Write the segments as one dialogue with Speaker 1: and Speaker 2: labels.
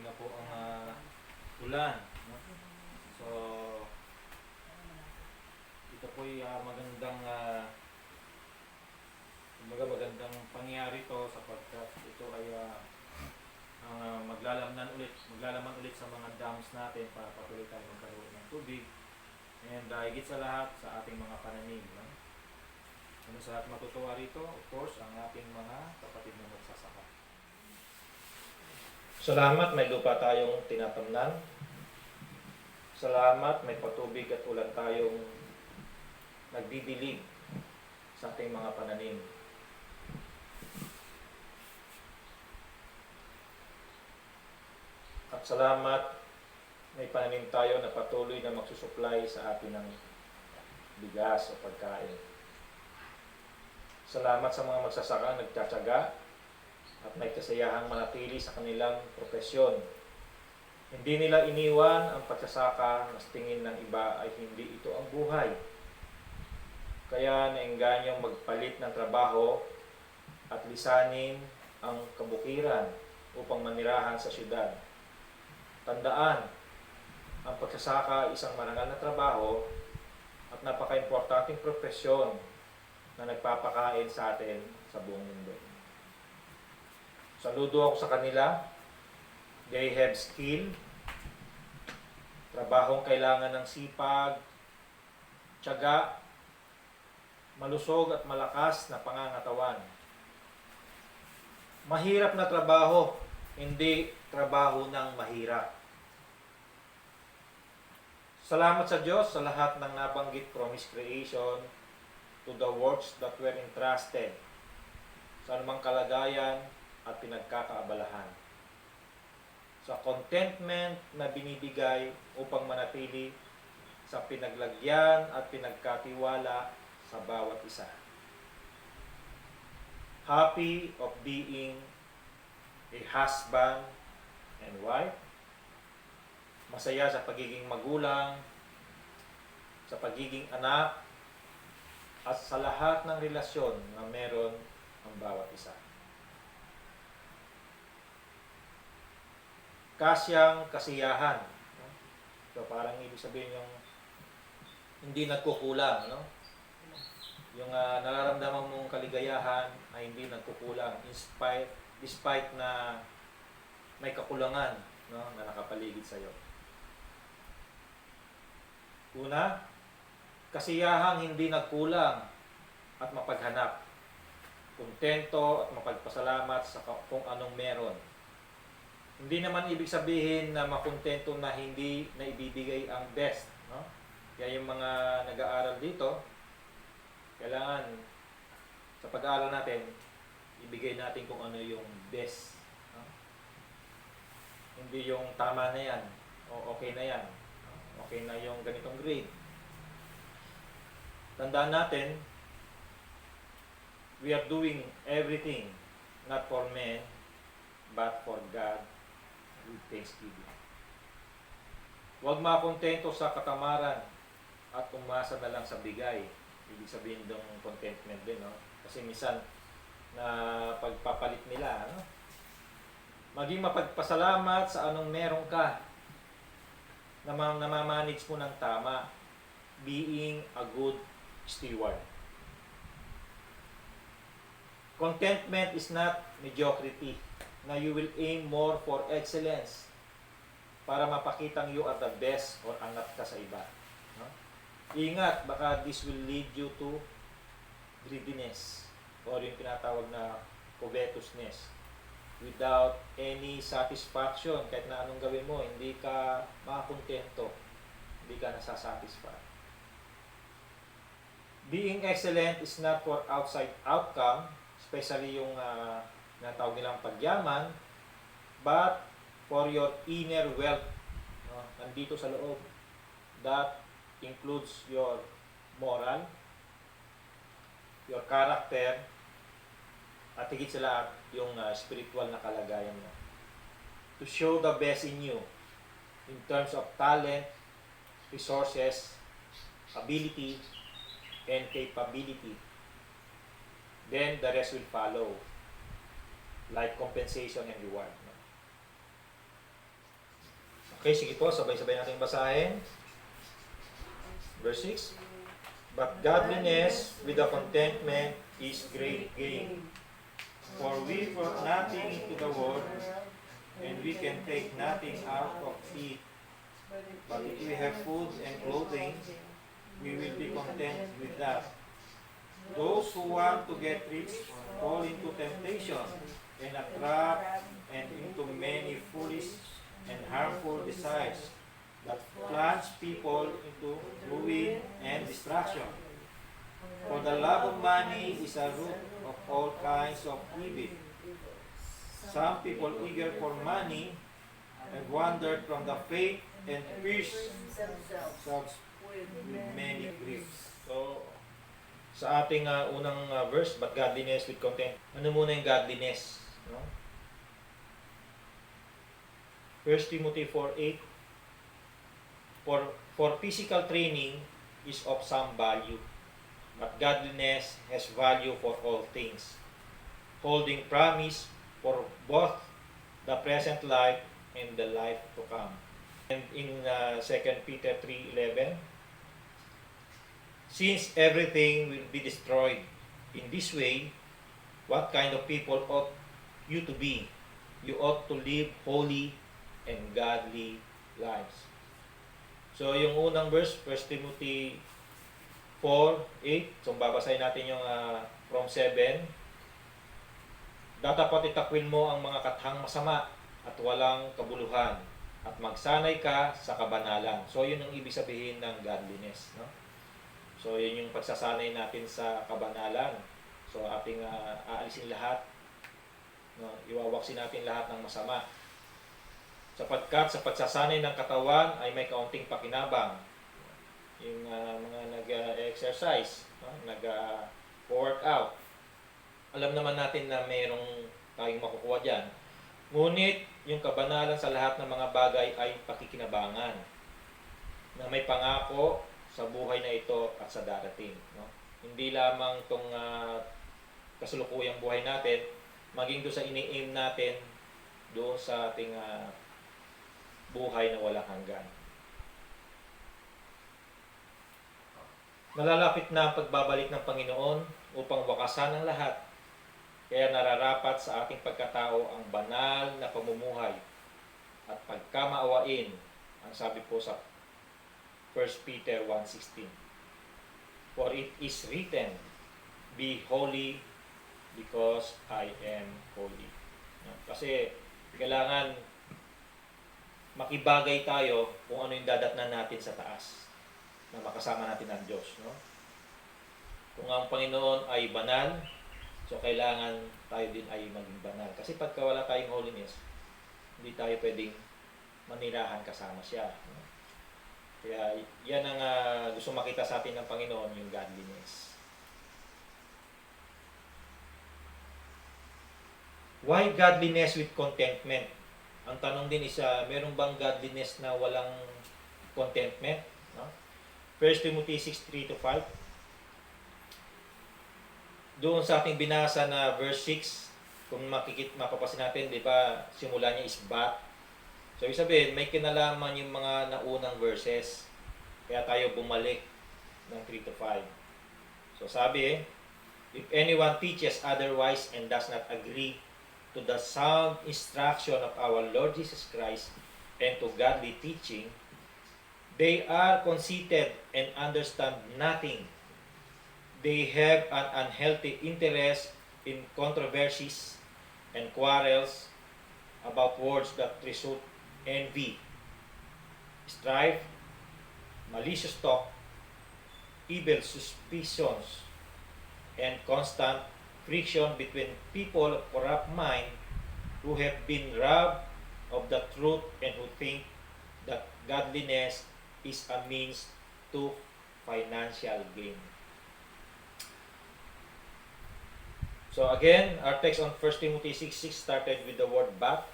Speaker 1: na po ang ulan. No? So, ito po ay magandang pangyayari to sapagkat ito ay maglalaman ulit sa mga dams natin para patuloy tayo magkaroon ng tubig. And higit sa lahat sa ating mga pananim. No? Ano sa lahat matutuwa rito? Of course, ang ating mga kapatid na magsasaka. Salamat, may lupa tayong tinatamnan. Salamat, may patubig at ulan tayong nagdidilig sa ating mga pananim. At salamat, may pananim tayo na patuloy na magsusupply sa atin ng bigas o pagkain. Salamat sa mga magsasaka nagtsatsaga at may kasayahang manatili sa kanilang propesyon. Hindi nila iniwan ang pagsasaka na sa tingin ng iba ay hindi ito ang buhay. Kaya naingganyong magpalit ng trabaho at lisanin ang kabukiran upang manirahan sa syudad. Tandaan, ang pagsasaka ay isang marangal na trabaho at napaka-importanting propesyon na nagpapakain sa atin sa buong mundo. Saludo ako sa kanila. They have skill, trabahong kailangan ng sipag, tiyaga, malusog at malakas na pangangatawan. Mahirap na trabaho, hindi trabaho ng mahirap. Salamat sa Diyos sa lahat ng nabanggit promise creation to the works that were entrusted sa anumang kalagayan at pinagkakaabalahan. Sa contentment na binibigay upang manatili sa pinaglagyan at pinagkatiwala sa bawat isa. Happy of being a husband and wife. Masaya sa pagiging magulang, sa pagiging anak, at sa lahat ng relasyon na meron ang bawat isa. Kasyang kasiyahan. So parang ibig sabihin yung hindi nagkukulang, no? Yung nararamdaman mong kaligayahan ay hindi nagkukulang despite na may kakulangan, no, na nakapaligid sa iyo. Una, kasiyahang hindi nagkulang at mapaghanap. Kontento at mapagpasalamat sa kung anong meron. Hindi naman ibig sabihin na makontento na hindi na ibibigay ang best, no? Kaya yung mga nag-aaral dito, kailangan sa pag-aaral natin, ibigay natin kung ano yung best. No? Hindi yung tama na yan, o okay na yan, okay na yung ganitong grade. Tandaan natin, we are doing everything not for men, but for God with thanksgiving. Huwag makontento sa katamaran at umasa na lang sa bigay. Ibig sabihin ng contentment din, no? Kasi minsan na pagpapalit nila, no? Maging mapagpasalamat sa anong meron ka na namamanage mo ng tama, being a good steward. Contentment is not mediocrity, na you will aim more for excellence para mapakitang you are the best or angat ka sa iba. No? Ingat, baka this will lead you to greediness or yung tinatawag na covetousness. Without any satisfaction, kahit na anong gawin mo, hindi ka makakontento, hindi ka nasasatisfy. Being excellent is not for outside outcome, especially yung natawag nilang pagyaman, but for your inner wealth. No? Nandito sa loob. That includes your moral, your character, at higit sa lahat, yung spiritual na kalagayan mo. To show the best in you in terms of talent, resources, ability, and capability. Then the rest will follow, like compensation and reward. Okay, sige po, sabay-sabay natin basahin. Verse 6. But godliness with the contentment is great gain. For we brought nothing into the world, and we can take nothing out of it. But if we have food and clothing, we will be content with that. Those who want to get rich fall into temptation and a trap and into many foolish and harmful desires that plunge people into ruin and destruction. For the love of money is a root of all kinds of evil. Some people eager for money have wandered from the faith and pierced themselves with many griefs. So, sa ating unang verse, but godliness with content. Ano muna yung godliness? No? 1 Timothy 4:8. For physical training is of some value, but godliness has value for all things, holding promise for both the present life and the life to come. And in 2 Peter 3:11, since everything will be destroyed in this way, what kind of people ought you to be? You ought to live holy and godly lives. So, yung unang verse, 1 Timothy 4:8. So, babasahin natin yung from 7. Datapat itakwil mo ang mga kathang masama at walang kabuluhan at magsanay ka sa kabanalan. So, yun ang ibig sabihin ng godliness. No? So, yun yung pagsasanay natin sa kabanalan. So, ating aalisin lahat. No? Iwawaksin natin lahat ng masama. Sapagkat sa pagsasanay ng katawan ay may kaunting pakinabang. Yung mga nag-exercise, no? Nag-workout. Alam naman natin na mayroong tayong makukuha dyan. Ngunit, yung kabanalan sa lahat ng mga bagay ay pakikinabangan na may pangako sa buhay na ito at sa darating. No? Hindi lamang itong kasulukuyang buhay natin, maging doon sa ini-aim natin, doon sa ating buhay na walang hanggan. Nalalapit na ang pagbabalik ng Panginoon upang wakasan ang lahat. Kaya nararapat sa ating pagkatao ang banal na pamumuhay at pagkamaawain, ang sabi po sa 1 Peter 1:16. For it is written, be holy because I am holy. Kasi kailangan makibagay tayo kung ano yung dadatnan natin sa taas na makasama natin ang Diyos. No? Kung ang Panginoon ay banal, so kailangan tayo din ay maging banal. Kasi pagka wala tayong holiness, hindi tayo pwedeng manirahan kasama siya. No? Kaya yan ang gusto makita sa atin ng Panginoon, yung godliness. Why godliness with contentment? Ang tanong din is, meron bang godliness na walang contentment? No? 1 Timothy 6:3-5. Doon sa ating binasa na verse 6, kung mapapasin natin, di ba, simula niya is but. So, ibig sabihin, may kinalaman yung mga naunang verses. Kaya tayo bumalik ng 3-5. So, sabi, if anyone teaches otherwise and does not agree to the sound instruction of our Lord Jesus Christ and to godly teaching, they are conceited and understand nothing. They have an unhealthy interest in controversies and quarrels about words that result envy, strife, malicious talk, evil suspicions, and constant friction between people of corrupt mind who have been robbed of the truth and who think that godliness is a means to financial gain. So again, our text on 1 Timothy 6:6 started with the word but.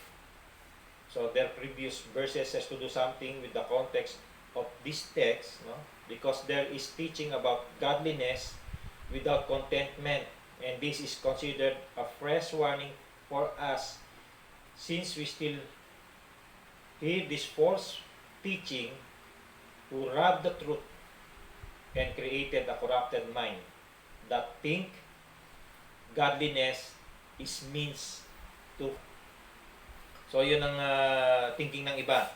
Speaker 1: So their previous verses has to do something with the context of this text, no? Because there is teaching about godliness without contentment, and this is considered a fresh warning for us since we still hear this false teaching who robbed the truth and created a corrupted mind that think godliness is means to. So yun ang thinking ng iba,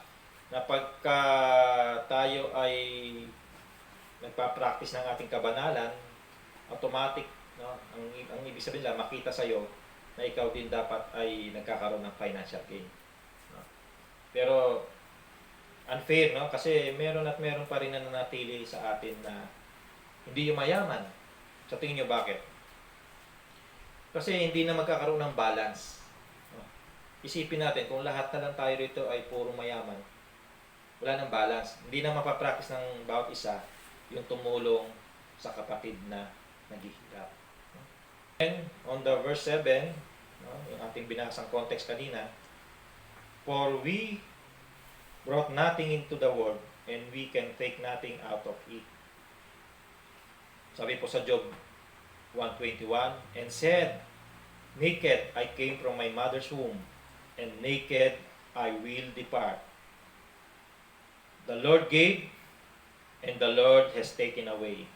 Speaker 1: na pagka tayo ay nagpa-practice ng ating kabanalan, automatic, no, ang ibig sabihin lang, makita sa'yo na ikaw din dapat ay nagkakaroon ng financial gain. No? Pero unfair, no? Kasi meron at meron pa rin na nanatili sa atin na hindi yung mayaman. Sa tingin nyo bakit? Kasi hindi na magkakaroon ng balance. No? Isipin natin, kung lahat na lang tayo rito ay puro mayaman, wala nang balance. Hindi na mapapractice ng bawat isa yung tumulong sa kapatid na naghihirap. And on the verse 7, no, yung ating binasang context kanina, for we brought nothing into the world and we can take nothing out of it. Sabi po sa Job 1:21, and said, naked I came from my mother's womb, and naked I will depart. The Lord gave, and the Lord has taken away.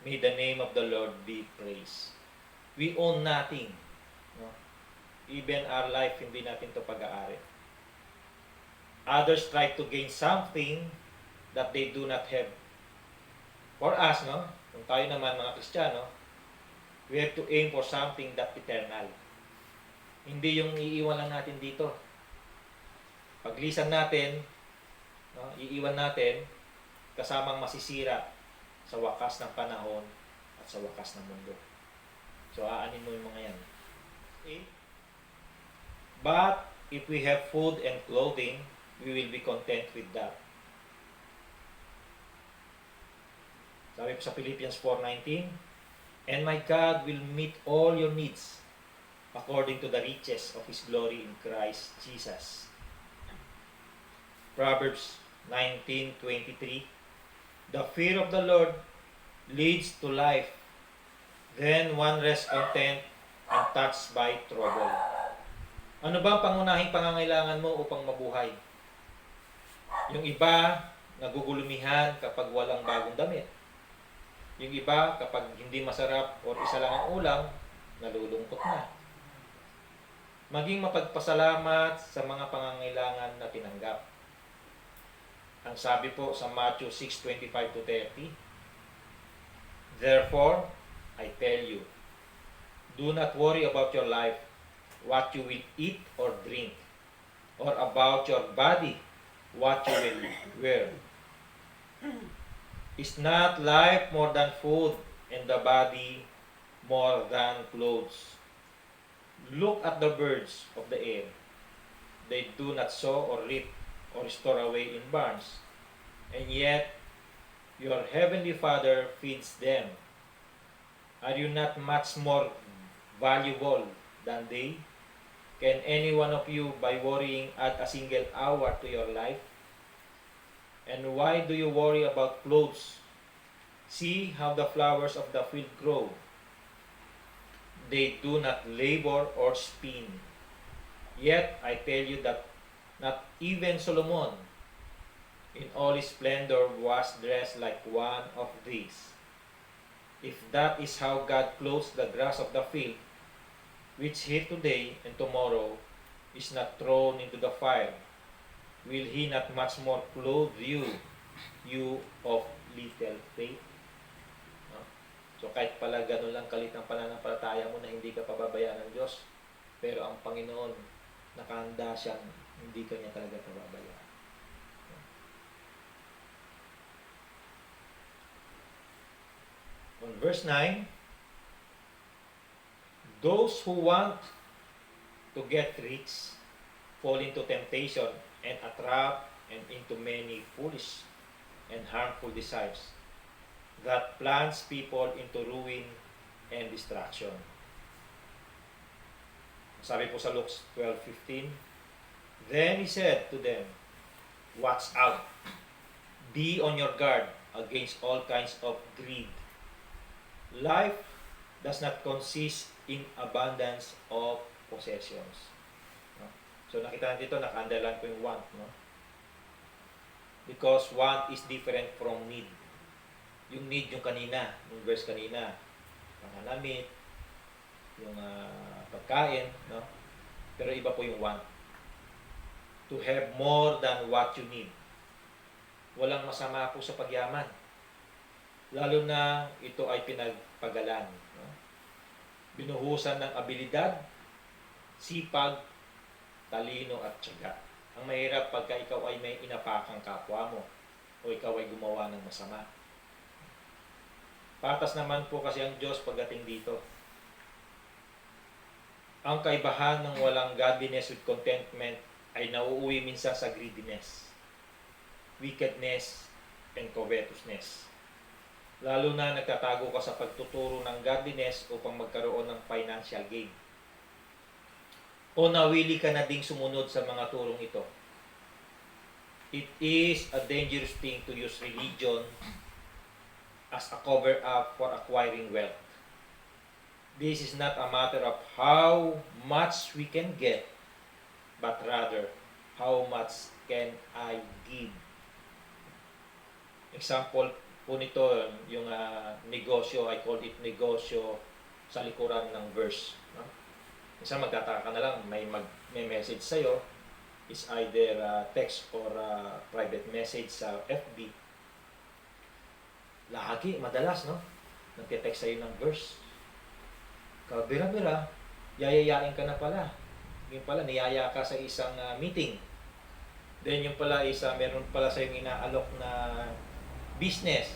Speaker 1: May the name of the Lord be praised. We own nothing. No? Even our life, hindi natin ito pag-aari. Others try to gain something that they do not have. For us, no? Kung tayo naman mga Kristiyano, we have to aim for something that eternal. Hindi yung iiwan lang natin dito. Paglisan natin, no, iiwan natin, kasamang masisira sa wakas ng panahon at sa wakas ng mundo. So, aanin mo yung mga yan. Okay? But, if we have food and clothing, we will be content with that. Sabi po sa Philippians 4:19, and my God will meet all your needs according to the riches of His glory in Christ Jesus. Proverbs 19:23, the fear of the Lord leads to life, then one rests content and touched by trouble. Ano ba ang pangunahing pangangailangan mo upang mabuhay? Yung iba, nagugulumihan kapag walang bagong damit. Yung iba, kapag hindi masarap o isa lang ang ulam, nalulungkot na. Maging mapagpasalamat sa mga pangangailangan na tinanggap. Ang sabi po sa Matthew 6:25-30, therefore, I tell you, do not worry about your life, what you will eat or drink, or about your body, what you will wear. Is not life more than food, and the body more than clothes? Look at the birds of the air. They do not sow or reap or store away in barns, and yet your heavenly Father feeds them. Are you not much more valuable than they? Can any one of you, by worrying, add a single hour to your life? And why do you worry about clothes? See how the flowers of the field grow. They do not labor or spin. Yet I tell you that not even Solomon, in all his splendor, was dressed like one of these. If that is how God clothes the grass of the field, which here today and tomorrow is not thrown into the fire, will He not much more clothe you, you of little faith? No? So kahit pala ganun lang kalit ang pananampalataya mo na hindi ka pababayaan ng Diyos, pero ang Panginoon, nakahanda siyang hindi ka niya talaga pababayaan. On verse 9, those who want to get rich fall into temptation and a trap and into many foolish and harmful desires that plunge people into ruin and destruction. Sabi po sa Luke 12:15, then He said to them, watch out, be on your guard against all kinds of greed. Life does not consist in abundance of possessions. No? So nakita natin dito, naka-underline ko yung want, no? Because want is different from need. Yung need yung kanina, yung verse kanina, panganamit, yung pagkain, no? Pero iba po yung want. To have more than what you need. Walang masama po sa pagyaman. Lalo na ito ay pinagpagalan, no? Binuhusan ng abilidad, sipag, talino at tiyaga. Ang mahirap pagka ikaw ay may inapakang kapwa mo o ikaw ay gumawa ng masama. Patas naman po kasi ang Diyos pagdating dito. Ang kaibahan ng walang godliness with contentment ay nauuwi minsan sa greediness, wickedness, and covetousness. Lalo na nagtatago ka sa pagtuturo ng godliness upang magkaroon ng financial gain. O nawili ka na ding sumunod sa mga turong ito. It is a dangerous thing to use religion as a cover-up for acquiring wealth. This is not a matter of how much we can get, but rather, how much can I give? Example po nito, yung negosyo, I call it negosyo sa likuran ng verse. No? Minsan magtataka ka na lang, may message sa'yo, is either text or private message sa FB. Lagi, madalas, no? Nagte-text sa'yo ng verse. Kabira-bira, yayayain ka na pala. Yung pala, niyaya ka sa isang meeting. Then yung pala is, meron pala sa'yo inaalok na business.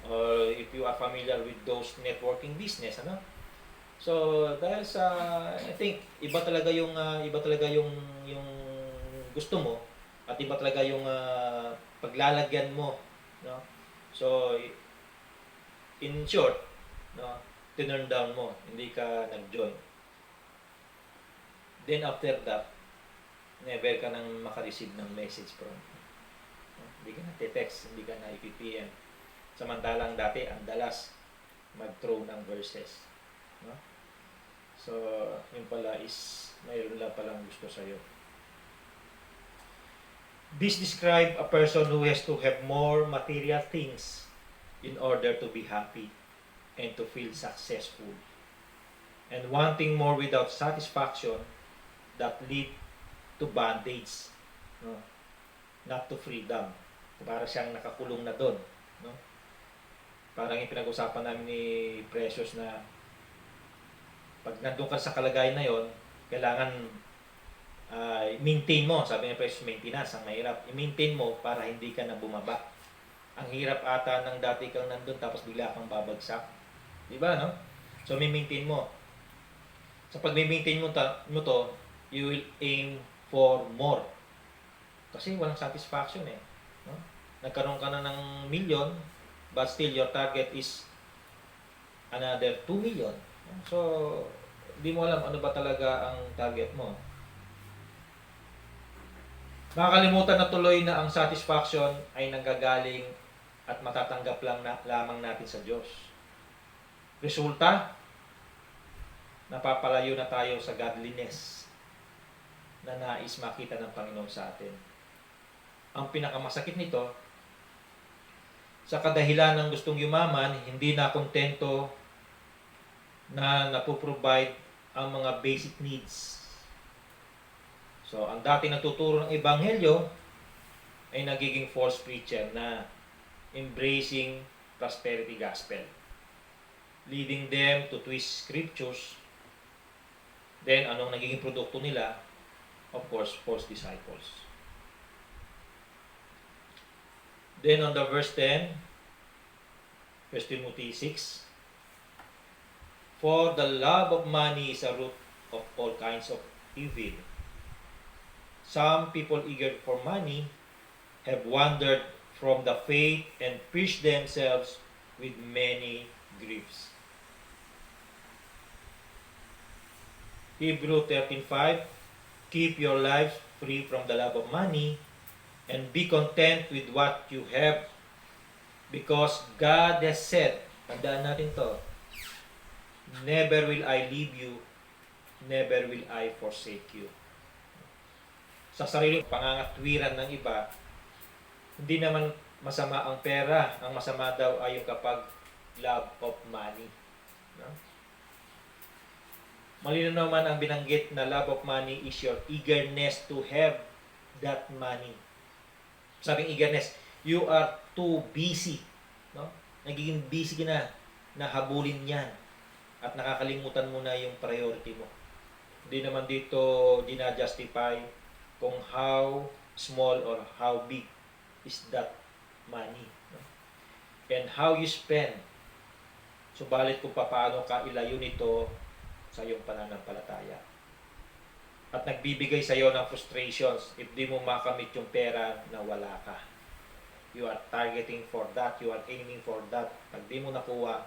Speaker 1: Or if you are familiar with those networking business, ano? So, dahil sa, I think, iba talaga yung gusto mo at iba talaga yung paglalagyan mo, no? So, in short, no, tinurn down mo, hindi ka nag-join. Then after that, never ka nang makareceive ng message from. No? Hindi ka na text, hindi ka na i-PPM. Samantalang dati, ang dalas mag-throw ng verses. No? So, yun pala is, mayroon lang palang gusto sa'yo. This describe a person who has to have more material things in order to be happy and to feel successful. And wanting more without satisfaction that lead to bondage, no? Not to freedom. Para siyang nakakulong na doon, no? Parang yung pinag-usapan namin ni Precious na pag nandun ka sa kalagayan na yon, kailangan maintain mo. Sabi ni Precious, maintenance ang mahirap. I-maintain mo para hindi ka na bumaba. Ang hirap ata ng dati kang nandun tapos bigla kang babagsak. Diba, no? So, maintain mo. Sa pag maintain mo to, you will aim for more. Kasi walang satisfaction eh. No? Nagkaroon ka na ng million, but still your target is another 2 million. So, hindi mo alam ano ba talaga ang target mo. Makakalimutan na tuloy na ang satisfaction ay nanggagaling at matatanggap lamang natin sa Diyos. Resulta, napapalayo na tayo sa godliness na nais makita ng Panginoon sa atin. Ang pinakamasakit nito, sa kadahilan ng gustong yumaman, hindi na kontento na napoprovide ang mga basic needs. So, ang dati nagtuturo ng Ebanghelyo ay nagiging false preacher na embracing prosperity gospel, leading them to twist scriptures. Then, anong nagiging produkto nila? Of course, false disciples. Then, on the verse 10, 1 Timothy 6, for the love of money is a root of all kinds of evil. Some people eager for money have wandered from the faith and pierced themselves with many griefs. Hebrews 13:5, keep your lives free from the love of money and be content with what you have, because God has said, tandaan natin to, never will I leave you, never will I forsake you. sa sariling pangangatwiran ng iba, hindi naman masama ang pera. Ang masama daw ay yung kapag love of money. No? Malinaw naman ang binanggit na love of money is your eagerness to have that money. Sabing eagerness, you are too busy. No? Nagiging busy ka na habulin yan. At nakakalimutan mo na yung priority mo. Hindi naman dito dina-justify kung how small or how big is that money. No? And how you spend. Subalit kung paano ka ilayo nito sa iyong pananampalataya. At nagbibigay sa iyo ng frustrations if di mo makamit yung pera na wala ka. You are targeting for that, you are aiming for that. Pag di mo nakuha,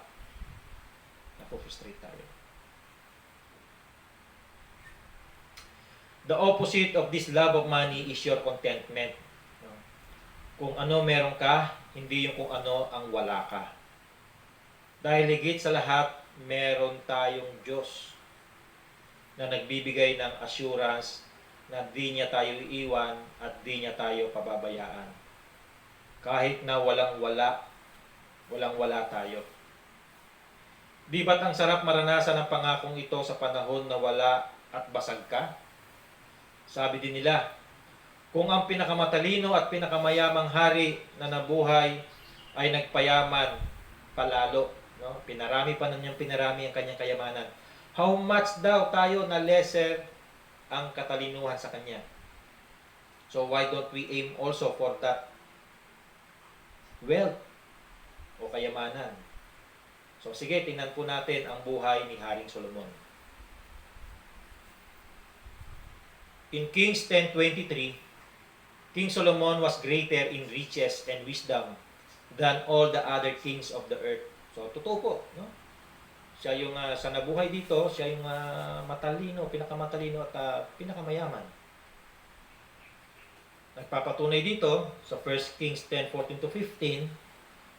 Speaker 1: napo-frustrate tayo. The opposite of this love of money is your contentment. Kung ano meron ka, hindi yung kung ano ang wala ka. Dahil higit sa lahat, meron tayong Diyos na nagbibigay ng assurance na di niya tayo iiwan at di niya tayo pababayaan. Kahit na walang-wala tayo. Di ba't ang sarap maranasan ang pangakong ito sa panahon na wala at basag ka? Sabi din nila, kung ang pinakamatalino at pinakamayamang hari na nabuhay ay nagpayaman palalo, no? Pinarami pa niyang pinarami ang kanyang kayamanan. How much daw tayo na lesser ang katalinuhan sa kanya? So why don't we aim also for that wealth o kayamanan? So sige, tingnan po natin ang buhay ni Haring Solomon. In Kings 10:23, King Solomon was greater in riches and wisdom than all the other kings of the earth. So totoo po, no? Siya yung sa nabuhay dito, siya yung matalino, pinakamatalino at pinakamayaman. Nagpapatunay dito sa 1 Kings 10:14-15,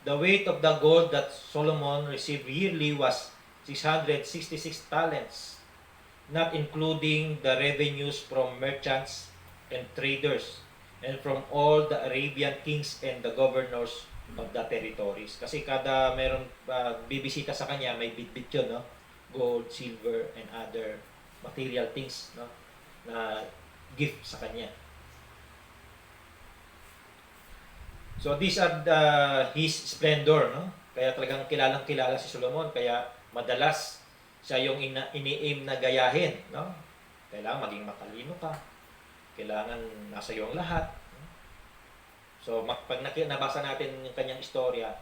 Speaker 1: the weight of the gold that Solomon received yearly was 666 talents, not including the revenues from merchants and traders and from all the Arabian kings and the governors of the territories. Kasi kada meron bibisita sa kanya, may bit-bit yun, no? Gold, silver, and other material things, no? Na gift sa kanya. So these are his splendor, no? Kaya talagang kilalang-kilala si Solomon, kaya madalas siya yung ini-aim na gayahin, no? Kailangan maging matalino ka. Kailangan nasa iyo ang lahat. So, pag nabasa natin yung kanyang istorya,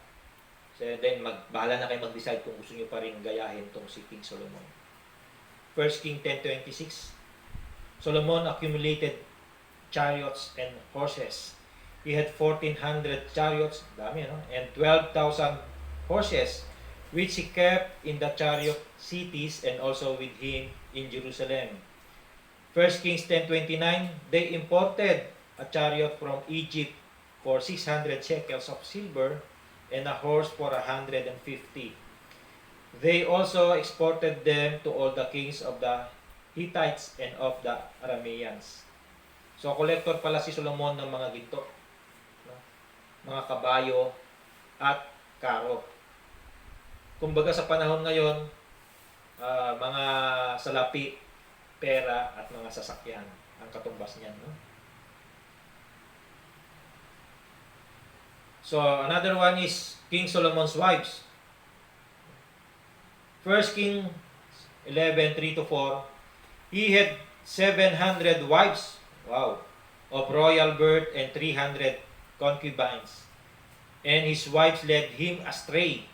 Speaker 1: so then bahala na kayo mag-decide kung gusto niyo pa rin gayahin tong si King Solomon. 1 King 10:26, Solomon accumulated chariots and horses. He had 1,400 chariots, dami, no? And 12,000 horses, which he kept in the chariot cities and also with him in Jerusalem. 1 Kings 10:29, they imported a chariot from Egypt for 600 shekels of silver and a horse for 150. They also exported them to all the kings of the Hittites and of the Arameans. So, kolektor pala si Solomon ng mga ginto, no? Mga kabayo at karo. Kumbaga sa panahon ngayon, mga salapi, pera at mga sasakyan ang katumbas niyan, no? So another one is King Solomon's wives. 1 King 11:3-4, he had 700 wives, wow, of royal birth and 300 concubines, and his wives led him astray.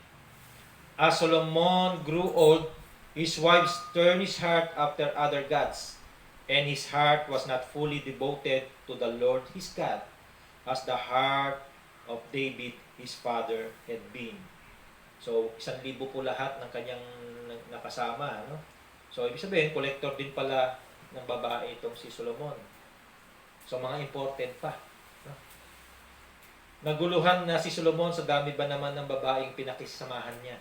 Speaker 1: As Solomon grew old, his wives turned his heart after other gods, and his heart was not fully devoted to the Lord his God, as the heart of David, his father, had been. So, 1,000 po lahat ng kanyang nakasama, no? So, ibig sabihin, collector din pala ng babae itong si Solomon. So, mga important pa, no? Naguluhan na si Solomon sa dami ba naman ng babaeng pinakisamahan niya,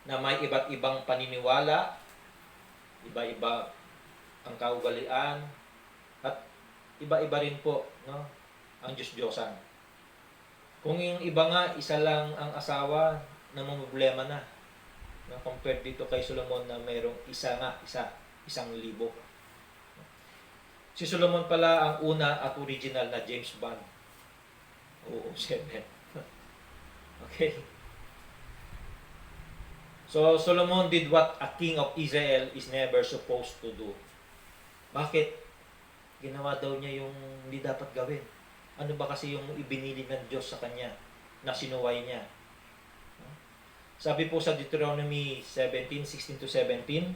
Speaker 1: na may iba't ibang paniniwala, iba-iba ang kaugalian, at iba-iba rin po, no? Ang Diyos-Diyosan. Kung yung iba nga, isa lang ang asawa, namumblema na. No? Compared dito kay Solomon na mayroong isang libo. Si Solomon pala ang una at original na James Bond. Oo, 7. Okay. So, Solomon did what a king of Israel is never supposed to do. Bakit? Ginawa daw niya yung hindi dapat gawin. Ano ba kasi yung ibinili ng Diyos sa kanya na sinuway niya? Sabi po sa Deuteronomy 17:16 to 17,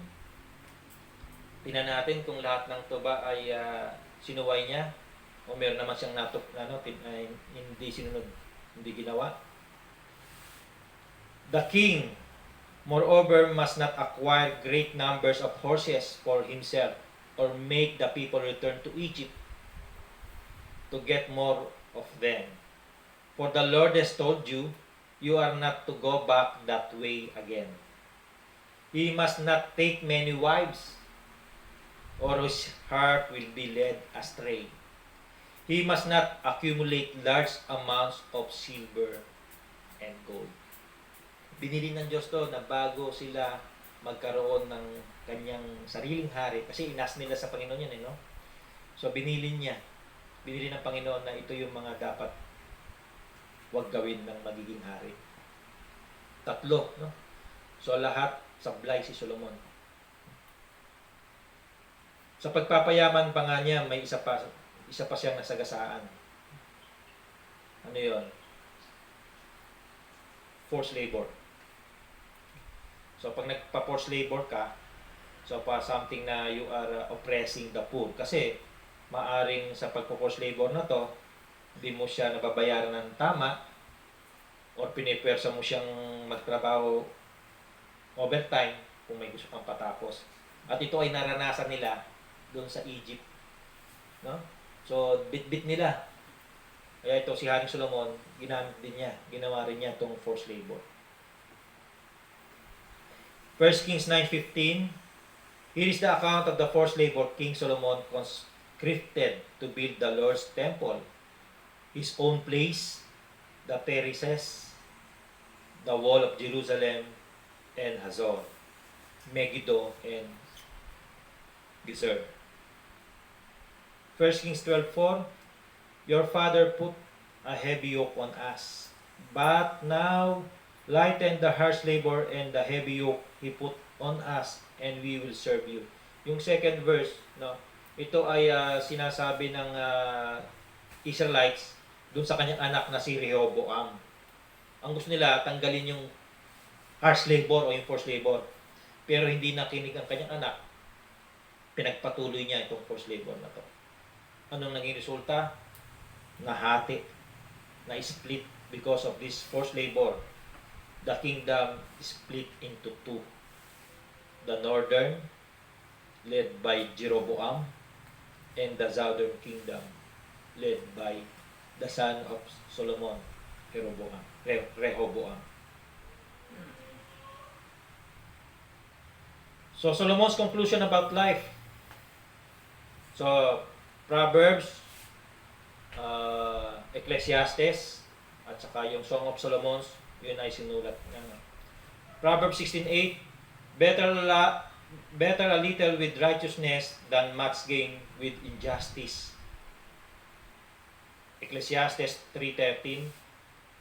Speaker 1: tingnan natin kung lahat ng to ba ay sinuway niya o meron naman siyang hindi sinunod, hindi ginawa. The king, moreover, must not acquire great numbers of horses for himself or make the people return to Egypt to get more of them. For the Lord has told you, you are not to go back that way again. He must not take many wives, or his heart will be led astray. He must not accumulate large amounts of silver and gold. Binili ng Diyos to na bago sila magkaroon ng kanyang sariling hari, kasi inas nila sa Panginoon yan, no? So binili ng Panginoon na ito yung mga dapat wag gawin ng magiging hari. 3, no? So lahat sablay si Solomon. Sa pagpapayaman pa nga niya, may isa pa siyang nasagasaan. Ano 'yon? Forced labor. So pag nagpa-forced labor ka, so something na you are oppressing the poor. Kasi maaring sa pagpo-forced labor na to, hindi mo siya nababayaran ng tama or pinipersa mo siyang magtrabaho overtime kung may gusto kang patapos. At ito ay naranasan nila doon sa Egypt. No? So, bit-bit nila. Kaya ito si Haring Solomon, ginawa rin niya itong forced labor. 1 Kings 9:15, here is the account of the forced labor King Solomon conscripted to build the Lord's temple, his own place, the terraces, the wall of Jerusalem, and Hazor, Megiddo, and Gezer. 1 Kings 12:4, your father put a heavy yoke on us, but now lighten the harsh labor and the heavy yoke he put on us, and we will serve you. Yung second verse, no, ito ay sinasabi ng Israelites dun sa kanyang anak na si Rehoboam. Ang gusto nila, tanggalin yung harsh labor o yung forced labor. Pero hindi nakinig ang kanyang anak. Pinagpatuloy niya itong forced labor na to. Anong naging resulta? Nahati, na-split because of this forced labor. The kingdom split into 2. The northern, led by Jeroboam, and the southern kingdom, led by the son of Solomon, Rehoboam. So, Solomon's conclusion about life. So, Proverbs, Ecclesiastes, at saka yung Song of Solomon, yun ay sinulat niya. Proverbs 16:8, better a little with righteousness than much gain with injustice. Ecclesiastes 3:13,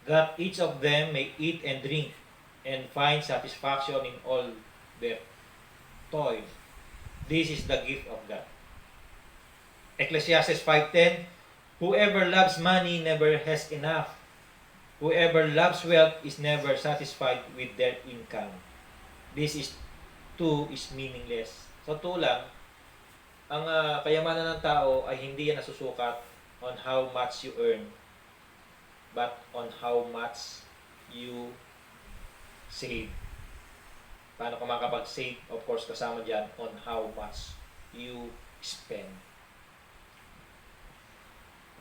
Speaker 1: that each of them may eat and drink and find satisfaction in all their toil. This is the gift of God. Ecclesiastes 5:10, whoever loves money never has enough. Whoever loves wealth is never satisfied with their income. This is meaningless. So lang, ang kayamanan ng tao ay hindi yan nasusukat on how much you earn, but on how much you save. Paano ka makapag-save? Of course, kasama dyan on how much you spend.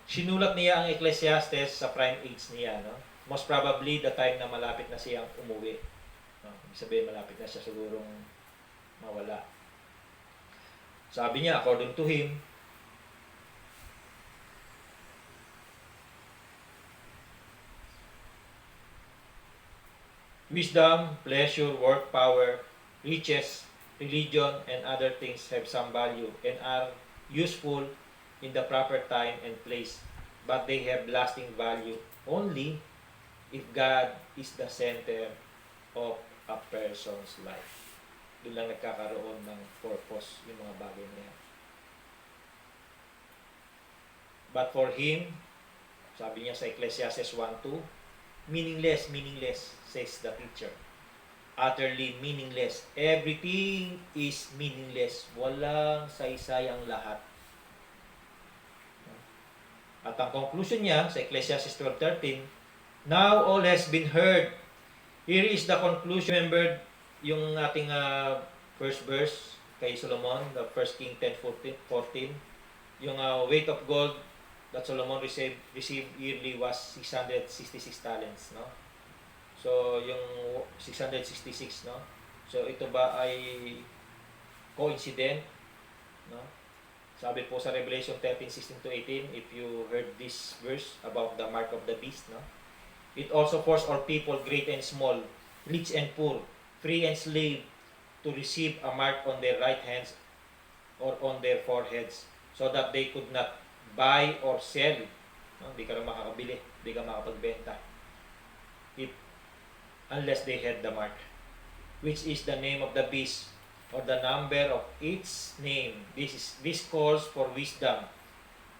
Speaker 1: Sinulat niya ang Ecclesiastes sa prime age niya, no? Most probably the time na malapit na siyang umuwi. No? Ibig sabihin, malapit na siya sigurong mawala. Sabi niya, according to him, Wisdom, pleasure, work, power, riches, religion, and other things have some value and are useful in the proper time and place, but they have lasting value only if God is the center of a person's life. Doon lang nagkakaroon ng purpose yung mga bagay na yan. But for him, sabi niya sa Ecclesiastes 1:2, meaningless, meaningless, says the teacher. Utterly meaningless. Everything is meaningless. Walang saysay ang lahat. At ang conclusion niya sa Ecclesiastes 12:13, now all has been heard. Here is the conclusion. Remember yung ating first verse kay Solomon, the 1 King 10:14, yung weight of gold that Solomon received yearly was 666 talents, no? So yung 666, no? So ito ba ay coincident, no? Sabi po sa Revelation 13:16-18, if you heard this verse about the mark of the beast, no? It also forced all people, great and small, rich and poor, free and slave, to receive a mark on their right hands or on their foreheads, so that they could not buy or sell. No? Hindi ka na makakabili, hindi ka makapagbenta. Unless they had the mark, which is the name of the beast, or the number of its name. This calls for wisdom.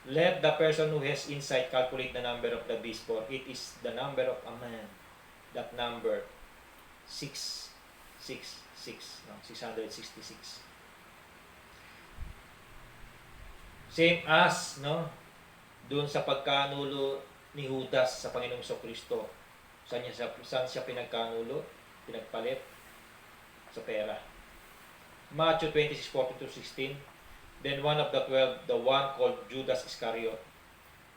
Speaker 1: Let the person who has insight calculate the number of the beast, for it is the number of a man. That number, 666, no? 666. Same as, no, doon sa pagkanulo ni Judas sa Panginoong Kristo. Saan siya pinagkanulo? Pinagpalit? Sa pera. Matthew 26:14-16. Then one of the 12, the one called Judas Iscariot,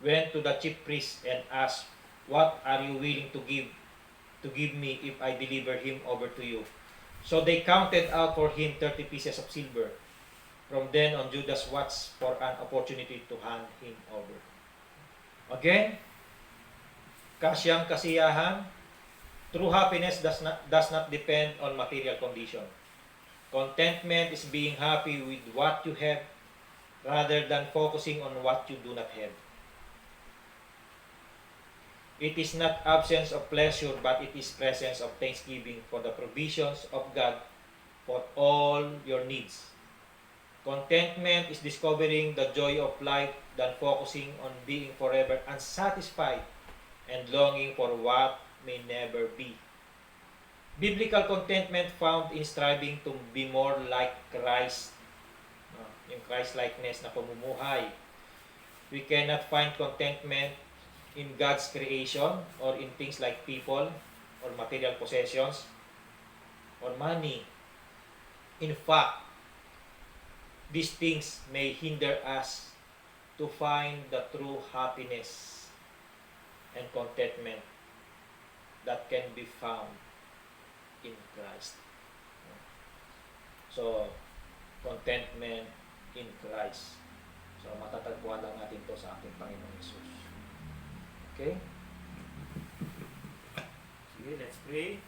Speaker 1: went to the chief priest and asked, what are you willing to give me if I deliver him over to you? So they counted out for him 30 pieces of silver. From then on, Judas watched for an opportunity to hand him over. Again, kasyang kasiyahan. True happiness does not depend on material condition. Contentment is being happy with what you have rather than focusing on what you do not have. It is not absence of pleasure, but it is presence of thanksgiving for the provisions of God for all your needs. Contentment is discovering the joy of life than focusing on being forever unsatisfied and longing for what may never be. Biblical contentment found in striving to be more like Christ. Yung Christ-likeness na pamumuhay. We cannot find contentment in God's creation or in things like people or material possessions or money. In fact, these things may hinder us to find the true happiness and contentment that can be found in Christ. So, contentment in Christ. So, matatagpuan lang natin to sa ating Panginoong Hesus. Okay? Sige, let's pray.